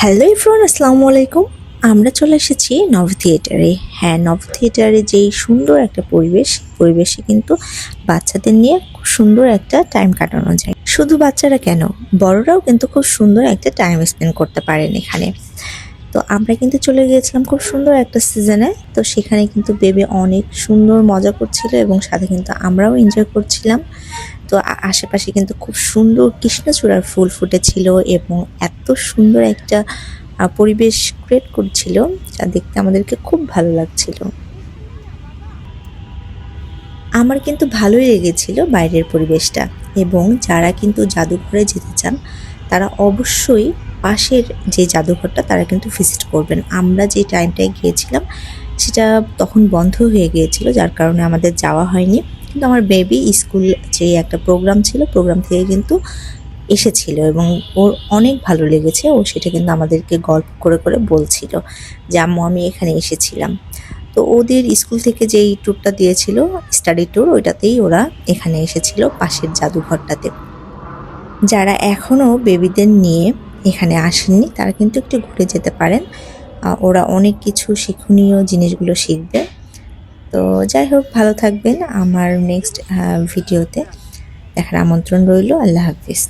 Hello everyone, আসসালামু আলাইকুম। আমরা চলে এসেছি নভ থিয়েটারে। হ্যাঁ, নভ থিয়েটারে যেই সুন্দর একটা পরিবেশে কিন্তু বাচ্চাদের নিয়ে খুব সুন্দর একটা টাইম কাটানো যায়। শুধু বাচ্চারা কেন, বড়রাও কিন্তু খুব সুন্দর একটা টাইম স্পেন্ড করতে পারেন এখানে। তো আমরা কিন্তু চলে গিয়েছিলাম খুব সুন্দর একটা সিজনে। তো সেখানে কিন্তু বেবি অনেক সুন্দর মজা করছিল এবং সাথে কিন্তু আমরাও এনজয় করছিলাম। তো আশেপাশে কিন্তু খুব সুন্দর কৃষ্ণচূড়ার ফুল ফুটেছিল এবং এত সুন্দর একটা পরিবেশ ক্রিয়েট করছিল, যা দেখতে আমাদেরকে খুব ভালো লাগছিল। আমার কিন্তু ভালোই লেগেছিল বাইরের পরিবেশটা। এবং যারা কিন্তু জাদুঘরে যেতে চান তারা অবশ্যই পাশের যে জাদুঘরটা তারা কিন্তু ভিজিট করবেন। আমরা যে টাইমটায় গিয়েছিলাম সেটা তখন বন্ধ হয়ে গিয়েছিল, যার কারণে আমাদের যাওয়া হয়নি। কিন্তু আমার বেবি স্কুল যে একটা প্রোগ্রাম ছিল, প্রোগ্রাম থেকে কিন্তু এসেছিল এবং ওর অনেক ভালো লেগেছে। ও সেটা কিন্তু আমাদেরকে গল্প করে করে বলছিল যে আম্মু আমি এখানে এসেছিলাম। তো ওদের স্কুল থেকে যেই ট্যুরটা দিয়েছিল, স্টাডি ট্যুর, ওইটাতেই ওরা এখানে এসেছিল পাশের জাদুঘরটাতে। যারা এখনও বেবিদের নিয়ে এখানে আসেননি তারা কিন্তু একটু ঘুরে যেতে পারেন। ওরা অনেক কিছু শিক্ষণীয় জিনিসগুলো শিখবে। তো যাই হোক, ভালো থাকবেন। আমার নেক্সট ভিডিওতে দেখার আমন্ত্রণ রইল। আল্লাহ হাফিজ।